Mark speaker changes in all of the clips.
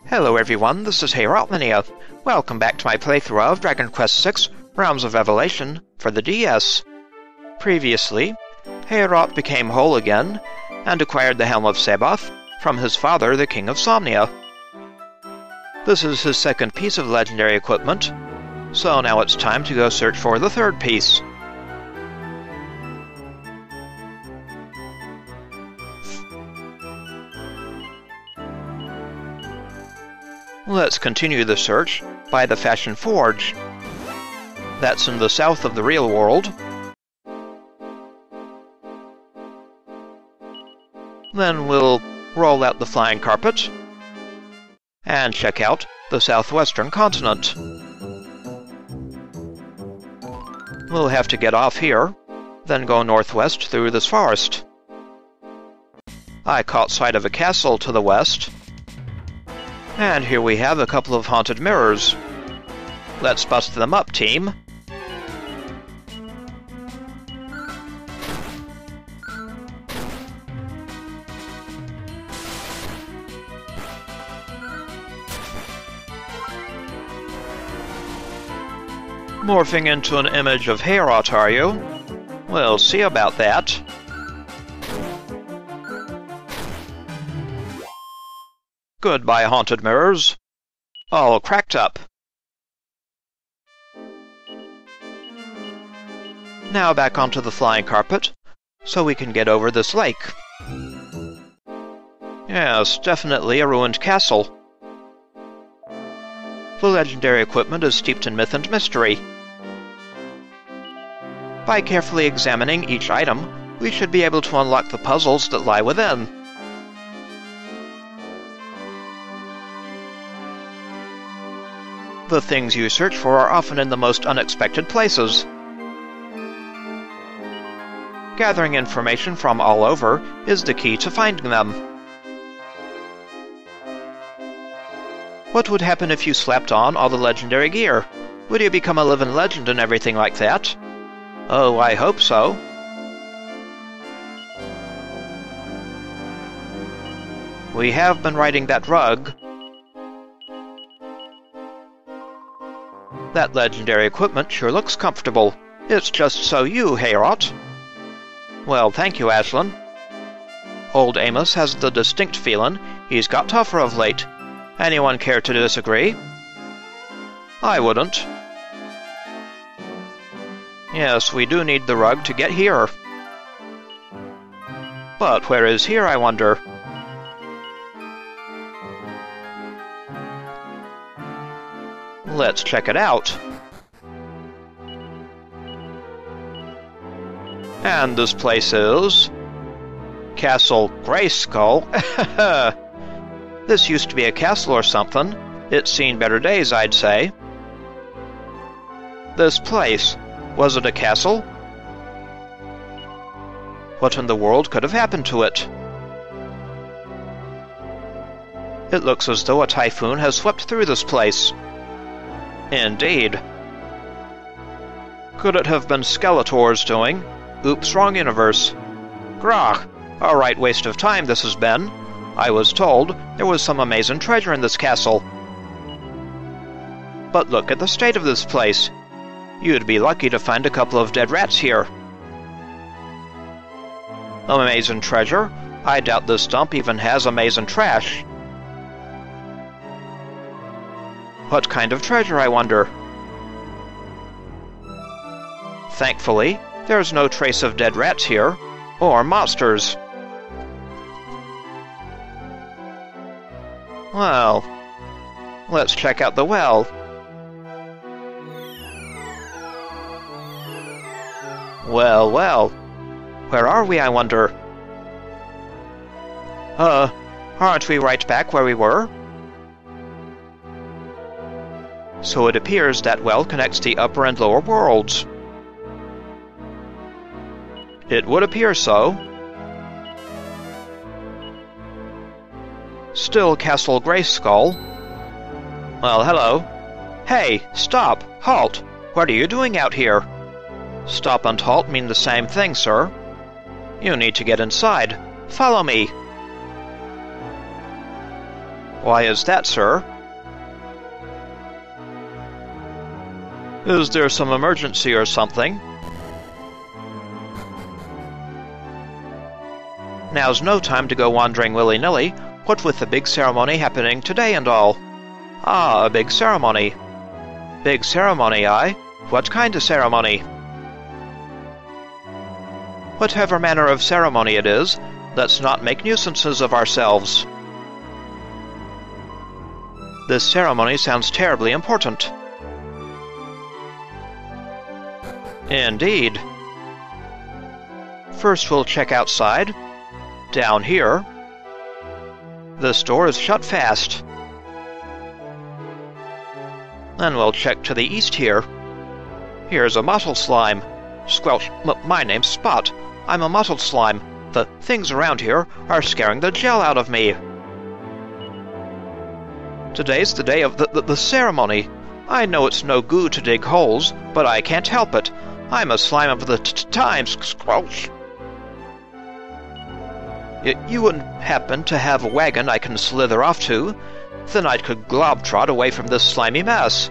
Speaker 1: Hello everyone, this is Linnea. Welcome back to my playthrough of Dragon Quest VI Realms of Revelation for the DS. Previously, Heorot became whole again, and acquired the Helm of Sabaoth from his father, the King of Somnia. This is his second piece of legendary equipment, so now it's time to go search for the third piece. Let's continue the search by the Fashion Forge. That's in the south of the real world. Then we'll roll out the flying carpet and check out the southwestern continent. We'll have to get off here, then go northwest through this forest. I caught sight of a castle to the west. And here we have a couple of haunted mirrors. Let's bust them up, team. Morphing into an image of Heorot, are you? We'll see about that. Goodbye, haunted mirrors. All cracked up. Now back onto the flying carpet, so we can get over this lake. Yes, definitely a ruined castle. The legendary equipment is steeped in myth and mystery. By carefully examining each item, we should be able to unlock the puzzles that lie within. The things you search for are often in the most unexpected places. Gathering information from all over is the key to finding them. What would happen if you slapped on all the legendary gear? Would you become a living legend and everything like that? Oh, I hope so. We have been riding that rug. That legendary equipment sure looks comfortable. It's just so you, Heorot. Well, thank you, Aslan. Old Amos has the distinct feeling he's got tougher of late. Anyone care to disagree? I wouldn't. Yes, we do need the rug to get here. But where is here, I wonder? Let's check it out. And this place is Castle Graceskull. This used to be a castle or something. It's seen better days, I'd say. This place, was it a castle? What in the world could have happened to it? It looks as though a typhoon has swept through this place. Indeed. Could it have been Skeletor's doing? Oops, wrong universe. Grah! A right waste of time this has been. I was told there was some amazing treasure in this castle. But look at the state of this place. You'd be lucky to find a couple of dead rats here. Amazing treasure? I doubt this dump even has amazing trash. What kind of treasure, I wonder? Thankfully, there's no trace of dead rats here, or monsters. Well, let's check out the well. Well, well. Where are we, I wonder? Aren't we right back where we were? So it appears that well connects the upper and lower worlds. It would appear so. Still Castle Graceskull. Well, hello. Hey, stop! Halt! What are you doing out here? Stop and halt mean the same thing, sir. You need to get inside. Follow me. Why is that, sir? Is there some emergency or something? Now's no time to go wandering willy-nilly, what with the big ceremony happening today and all. Ah, a big ceremony. Big ceremony, aye? What kind of ceremony? Whatever manner of ceremony it is, let's not make nuisances of ourselves. This ceremony sounds terribly important. Indeed. First we'll check outside. Down here. This door is shut fast. Then we'll check to the east here. Here's a mottled slime. Squelch, my name's Spot. I'm a mottled slime. The things around here are scaring the gel out of me. Today's the day of the ceremony. I know it's no good to dig holes, but I can't help it. I'm a slime of the times, Squelch. You wouldn't happen to have a wagon I can slither off to? Then I could globe-trot away from this slimy mess.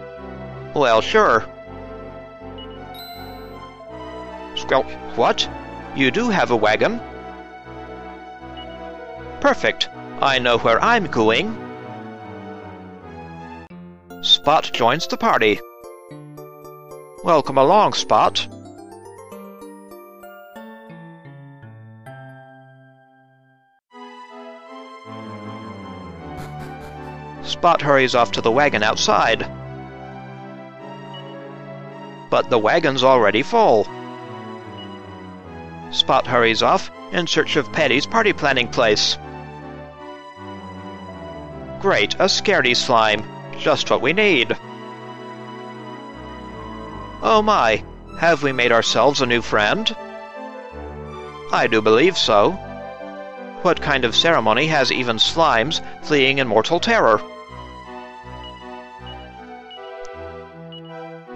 Speaker 1: Well, sure. Squelch, what? You do have a wagon? Perfect. I know where I'm going. Spot joins the party. Welcome along, Spot. Spot hurries off to the wagon outside. But the wagon's already full. Spot hurries off in search of Patty's party planning place. Great, a scaredy slime. Just what we need. Oh my, have we made ourselves a new friend? I do believe so. What kind of ceremony has even slimes fleeing in mortal terror?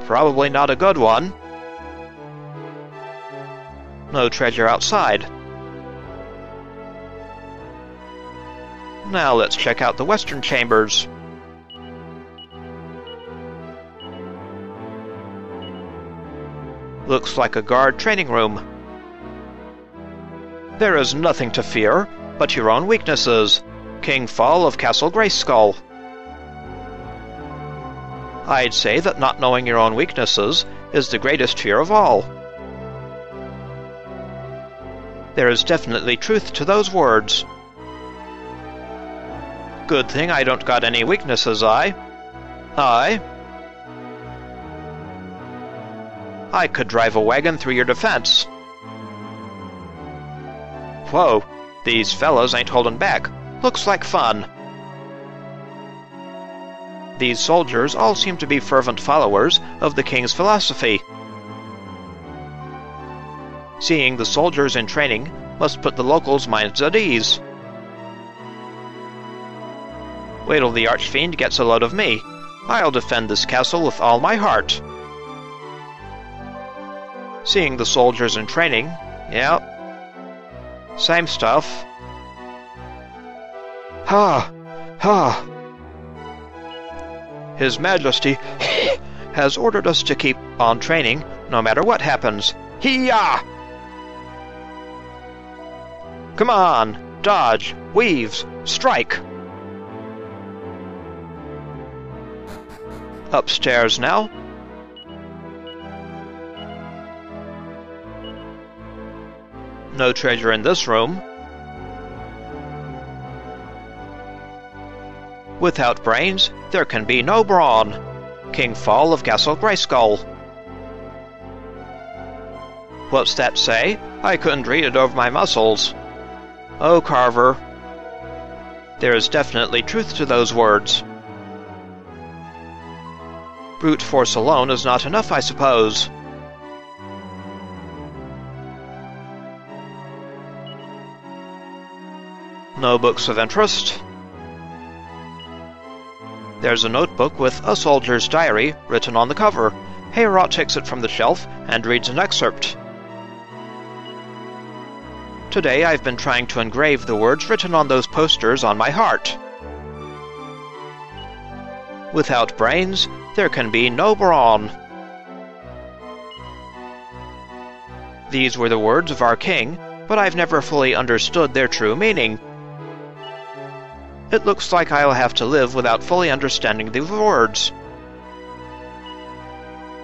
Speaker 1: Probably not a good one. No treasure outside. Now let's check out the western chambers. Looks like a guard training room. There is nothing to fear but your own weaknesses, King Falle of Castle Graceskull. I'd say that not knowing your own weaknesses is the greatest fear of all. There is definitely truth to those words. Good thing I don't got any weaknesses, I could drive a wagon through your defense. Whoa, these fellas ain't holding back. Looks like fun. These soldiers all seem to be fervent followers of the king's philosophy. Seeing the soldiers in training must put the locals' minds at ease. Wait till the archfiend gets a load of me. I'll defend this castle with all my heart. Seeing the soldiers in training, yeah. Same stuff. Ha! His Majesty has ordered us to keep on training no matter what happens. Hee-yah! Come on! Dodge! Weaves! Strike! Upstairs now. No treasure in this room. Without brains, there can be no brawn. King Falle of Castle Graceskull. What's that say? I couldn't read it over my muscles. Oh, Carver. There is definitely truth to those words. Brute force alone is not enough, I suppose. No books of interest. There's a notebook with a soldier's diary written on the cover. Heorot takes it from the shelf and reads an excerpt. Today I've been trying to engrave the words written on those posters on my heart. Without brains, there can be no brawn. These were the words of our king, but I've never fully understood their true meaning. It looks like I'll have to live without fully understanding the words.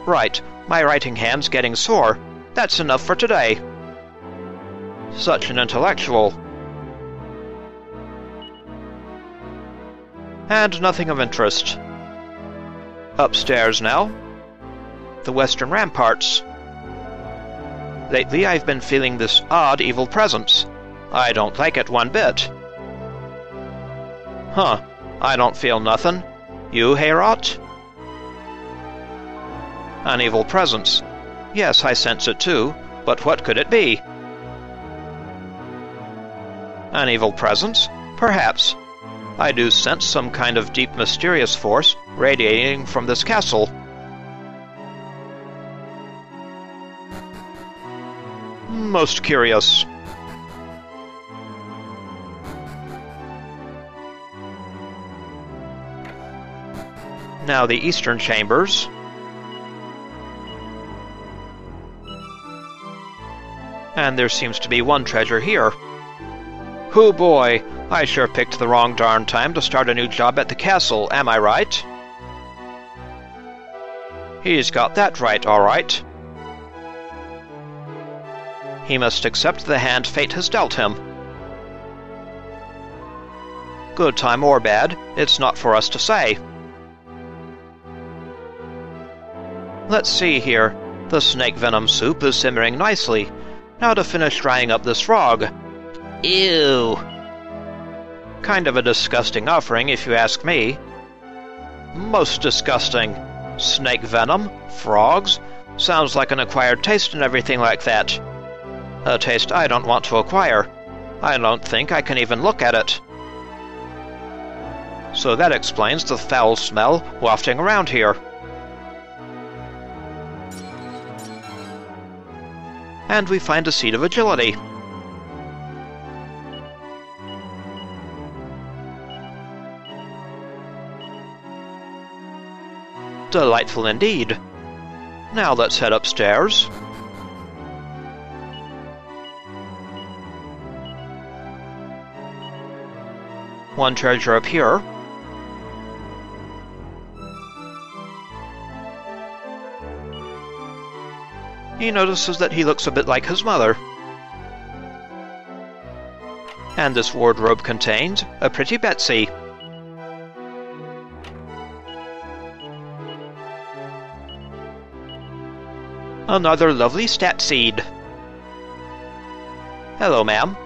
Speaker 1: Right, my writing hand's getting sore. That's enough for today. Such an intellectual. And nothing of interest. Upstairs now. The western ramparts. Lately I've been feeling this odd evil presence. I don't like it one bit. Huh, I don't feel nothing. You, Heorot? An evil presence. Yes, I sense it too, but what could it be? An evil presence? Perhaps. I do sense some kind of deep mysterious force radiating from this castle. Most curious. Now the eastern chambers. And there seems to be one treasure here. Hoo boy, I sure picked the wrong darn time to start a new job at the castle, am I right? He's got that right, all right. He must accept the hand fate has dealt him. Good time or bad, it's not for us to say. Let's see here. The snake venom soup is simmering nicely. Now to finish drying up this frog. Ew! Kind of a disgusting offering, if you ask me. Most disgusting. Snake venom, frogs, sounds like an acquired taste and everything like that. A taste I don't want to acquire. I don't think I can even look at it. So that explains the foul smell wafting around here. And we find a seed of agility. Delightful indeed. Now let's head upstairs. One treasure up here. He notices that he looks a bit like his mother. And this wardrobe contains a pretty Betsy. Another lovely stat seed. Hello, ma'am.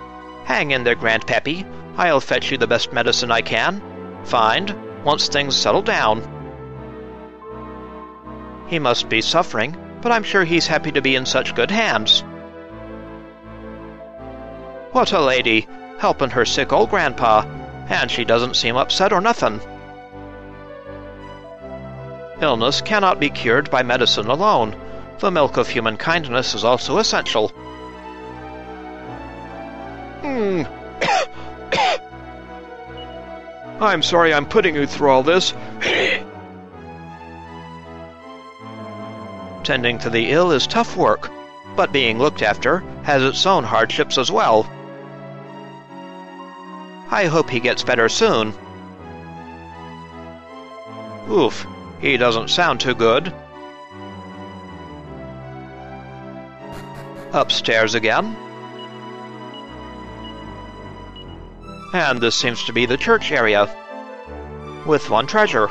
Speaker 1: Hang in there, Grandpappy. I'll fetch you the best medicine I can find once things settle down. He must be suffering, but I'm sure he's happy to be in such good hands. What a lady, helping her sick old grandpa, and she doesn't seem upset or nothing. Illness cannot be cured by medicine alone. The milk of human kindness is also essential. I'm sorry I'm putting you through all this. Tending to the ill is tough work, but being looked after has its own hardships as well. I hope he gets better soon. Oof, he doesn't sound too good. Upstairs again. And this seems to be the church area, with one treasure.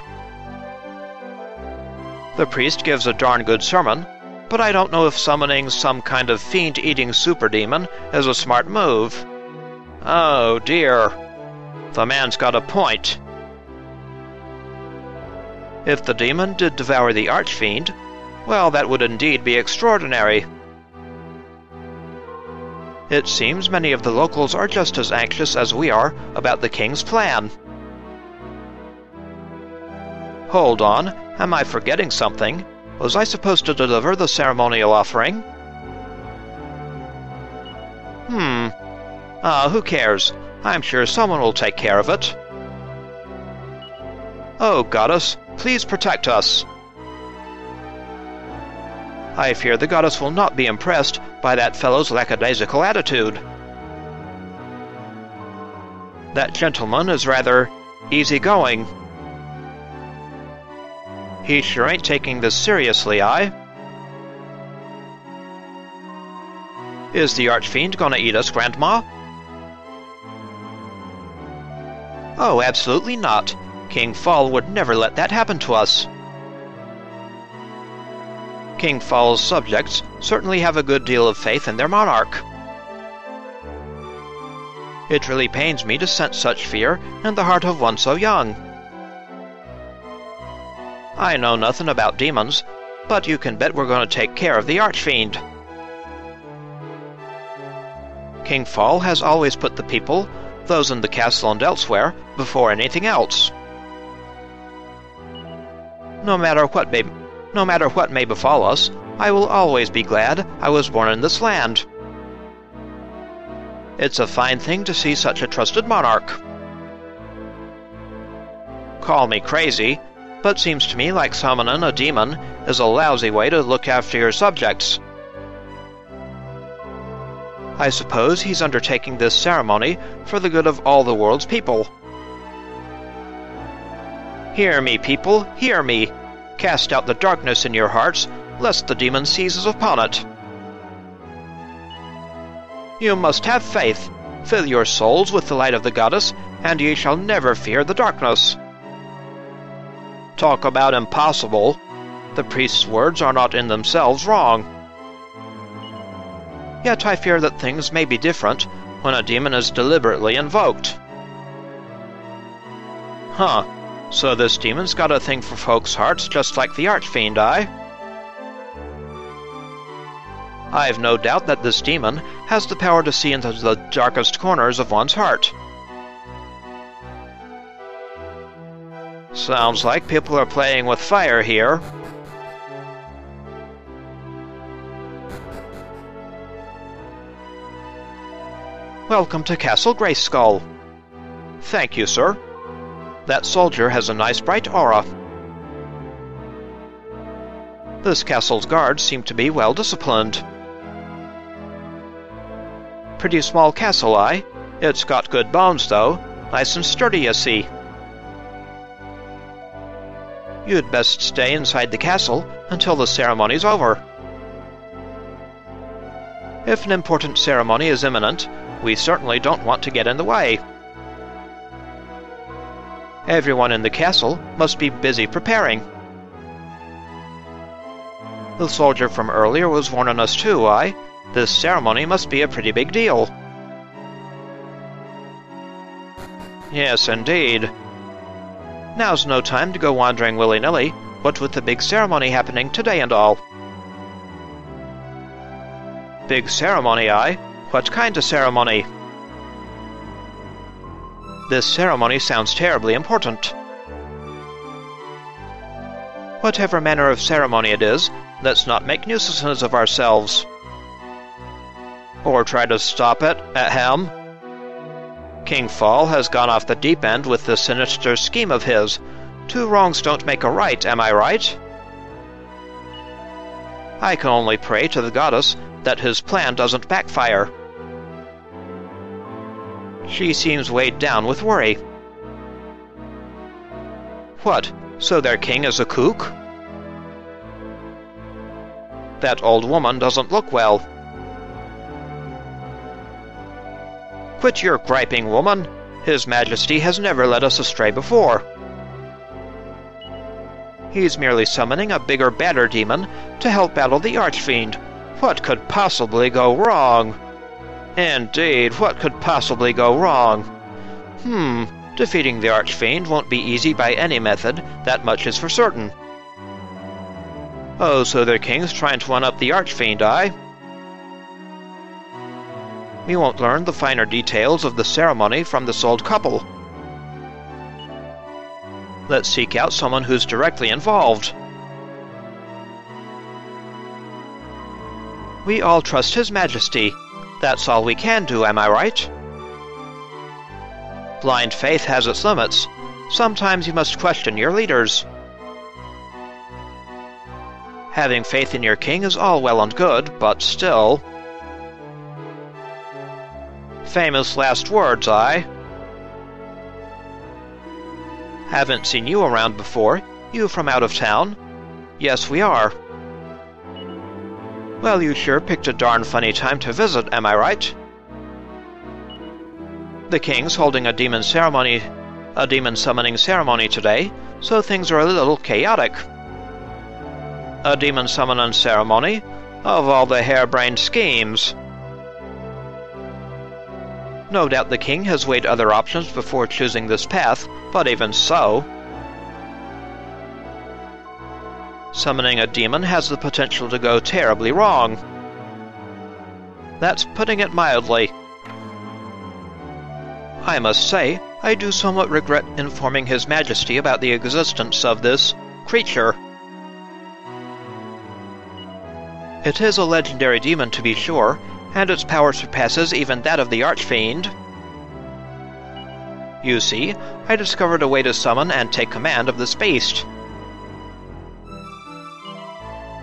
Speaker 1: The priest gives a darn good sermon, but I don't know if summoning some kind of fiend-eating super-demon is a smart move. Oh dear. The man's got a point. If the demon did devour the archfiend, well, that would indeed be extraordinary. It seems many of the locals are just as anxious as we are about the king's plan. Hold on, am I forgetting something? Was I supposed to deliver the ceremonial offering? Who cares? I'm sure someone will take care of it. Oh, goddess, please protect us. I fear the goddess will not be impressed by that fellow's lackadaisical attitude. That gentleman is rather easygoing. He sure ain't taking this seriously, Is the Archfiend gonna eat us, Grandma? Oh, absolutely not. King Fall would never let that happen to us. King Fall's subjects certainly have a good deal of faith in their monarch. It really pains me to sense such fear in the heart of one so young. I know nothing about demons, but you can bet we're going to take care of the Archfiend. King Fall has always put the people, those in the castle and elsewhere, before anything else. No matter what may befall us, I will always be glad I was born in this land. It's a fine thing to see such a trusted monarch. Call me crazy, but seems to me like summoning a demon is a lousy way to look after your subjects. I suppose he's undertaking this ceremony for the good of all the world's people. Hear me, people, hear me! Cast out the darkness in your hearts, lest the demon seizes upon it. You must have faith. Fill your souls with the light of the goddess, and ye shall never fear the darkness. Talk about impossible. The priest's words are not in themselves wrong. Yet I fear that things may be different when a demon is deliberately invoked. Huh, so this demon's got a thing for folks' hearts just like the Archfiend, I've no doubt that this demon has the power to see into the darkest corners of one's heart. Sounds like people are playing with fire here. Welcome to Castle Graceskull. Thank you, sir. That soldier has a nice bright aura. This castle's guards seem to be well disciplined. Pretty small castle, It's got good bones, though. Nice and sturdy, you see. You'd best stay inside the castle until the ceremony's over. If an important ceremony is imminent, we certainly don't want to get in the way. Everyone in the castle must be busy preparing. The soldier from earlier was warning us too, This ceremony must be a pretty big deal. Yes, indeed. Now's no time to go wandering willy-nilly, what with the big ceremony happening today and all. Big ceremony, What kind of ceremony? This ceremony sounds terribly important. Whatever manner of ceremony it is, let's not make nuisances of ourselves. Or try to stop it, ahem. King Fall has gone off the deep end with this sinister scheme of his. 2 wrongs don't make a right, am I right? I can only pray to the goddess that his plan doesn't backfire. She seems weighed down with worry. What, so their king is a kook? That old woman doesn't look well. Quit your griping, woman. His Majesty has never led us astray before. He's merely summoning a bigger, badder demon to help battle the Archfiend. What could possibly go wrong? Indeed, what could possibly go wrong? Defeating the Archfiend won't be easy by any method, that much is for certain. Oh, so their king's trying to one-up the Archfiend, We won't learn the finer details of the ceremony from this old couple. Let's seek out someone who's directly involved. We all trust His Majesty. That's all we can do, am I right? Blind faith has its limits. Sometimes you must question your leaders. Having faith in your king is all well and good, but still... Famous last words, I. Haven't seen you around before. You from out of town? Yes, we are. Well, you sure picked a darn funny time to visit, am I right? The king's holding a demon summoning ceremony today, so things are a little chaotic. A demon summoning ceremony? Of all the harebrained schemes. No doubt the king has weighed other options before choosing this path, but even so... Summoning a demon has the potential to go terribly wrong. That's putting it mildly. I must say, I do somewhat regret informing His Majesty about the existence of this creature. It is a legendary demon, to be sure, and its power surpasses even that of the Archfiend. You see, I discovered a way to summon and take command of this beast.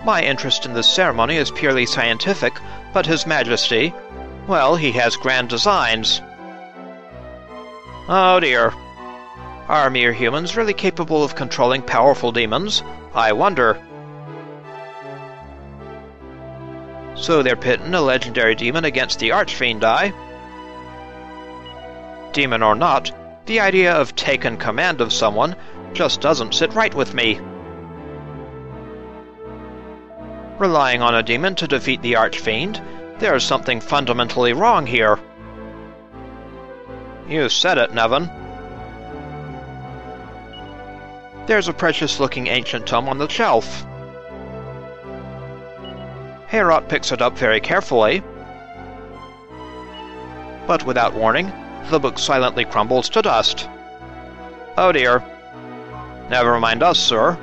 Speaker 1: My interest in this ceremony is purely scientific, but His Majesty, well, he has grand designs. Oh dear. Are mere humans really capable of controlling powerful demons? I wonder. So they're pitting a legendary demon against the Archfiend, I? Demon or not, the idea of taking command of someone just doesn't sit right with me. Relying on a demon to defeat the Archfiend, there's something fundamentally wrong here. You said it, Nevin. There's a precious-looking ancient tome on the shelf. Heorot picks it up very carefully. But without warning, the book silently crumbles to dust. Oh dear. Never mind us, sir.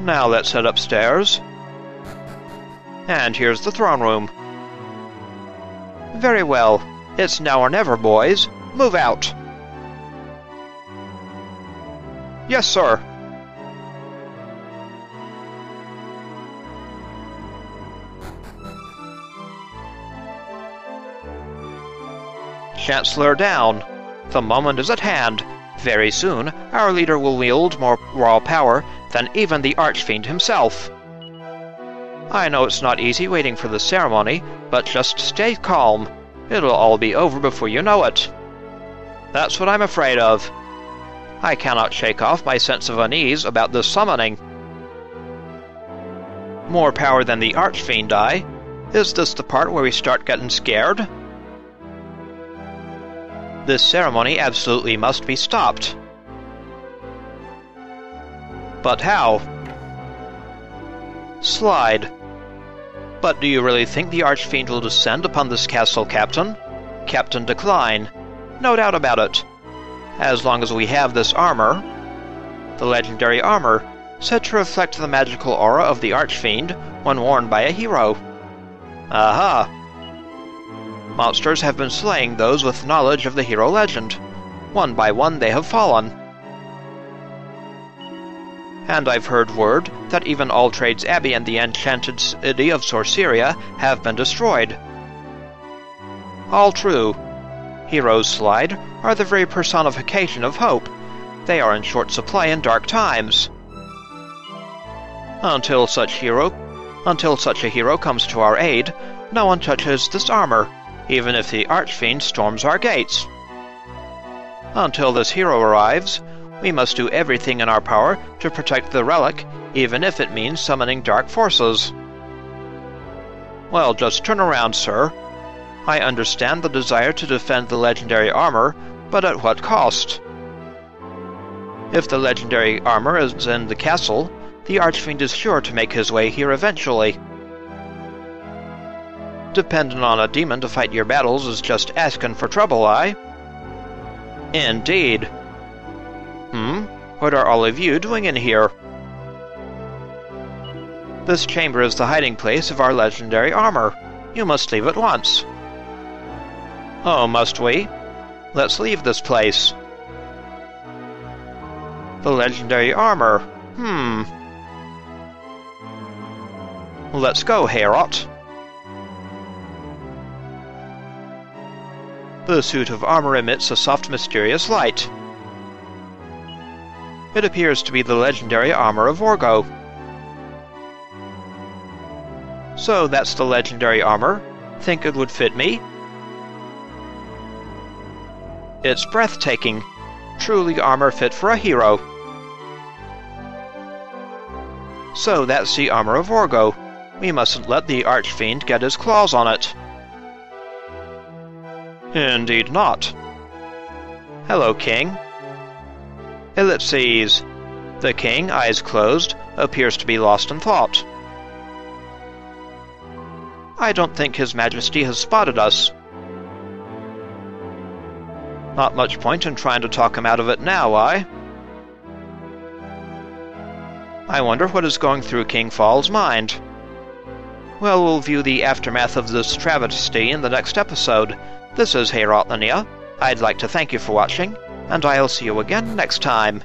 Speaker 1: Now let's head upstairs. And here's the throne room. Very well. It's now or never, boys. Move out. Yes, sir. Chancellor down. The moment is at hand. Very soon, our leader will wield more raw power than even the Archfiend himself. I know it's not easy waiting for the ceremony, but just stay calm. It'll all be over before you know it. That's what I'm afraid of. I cannot shake off my sense of unease about this summoning. More power than the Archfiend, I? Is this the part where we start getting scared? This ceremony absolutely must be stopped. But how? Slide. But do you really think the Archfiend will descend upon this castle, Captain? Captain, decline. No doubt about it. As long as we have this armor, the legendary armor, said to reflect the magical aura of the Archfiend when worn by a hero. Aha! Monsters have been slaying those with knowledge of the hero legend. One by one they have fallen. And I've heard word that even Altrade's Abbey and the enchanted city of Sorceria have been destroyed. All true. Heroes, Slide, are the very personification of hope. They are in short supply in dark times. Until such a hero comes to our aid, no one touches this armor, even if the Archfiend storms our gates. Until this hero arrives, we must do everything in our power to protect the relic, even if it means summoning dark forces. Well, just turn around, sir. I understand the desire to defend the legendary armor, but at what cost? If the legendary armor is in the castle, the Archfiend is sure to make his way here eventually. Depending on a demon to fight your battles is just asking for trouble, I? Indeed. What are all of you doing in here? This chamber is the hiding place of our legendary armor. You must leave at once. Oh, must we? Let's leave this place. The legendary armor. Let's go, Heorot. The suit of armor emits a soft, mysterious light. It appears to be the legendary armor of Orgo. So that's the legendary armor. Think it would fit me? It's breathtaking. Truly armor fit for a hero. So that's the armor of Orgo. We mustn't let the Archfiend get his claws on it. Indeed not. Hello, King. Ellipses. The king, eyes closed, appears to be lost in thought. I don't think His Majesty has spotted us. Not much point in trying to talk him out of it now, I wonder what is going through King Fall's mind. Well, we'll view the aftermath of this travesty in the next episode. This is Heorot. I'd like to thank you for watching, and I'll see you again next time.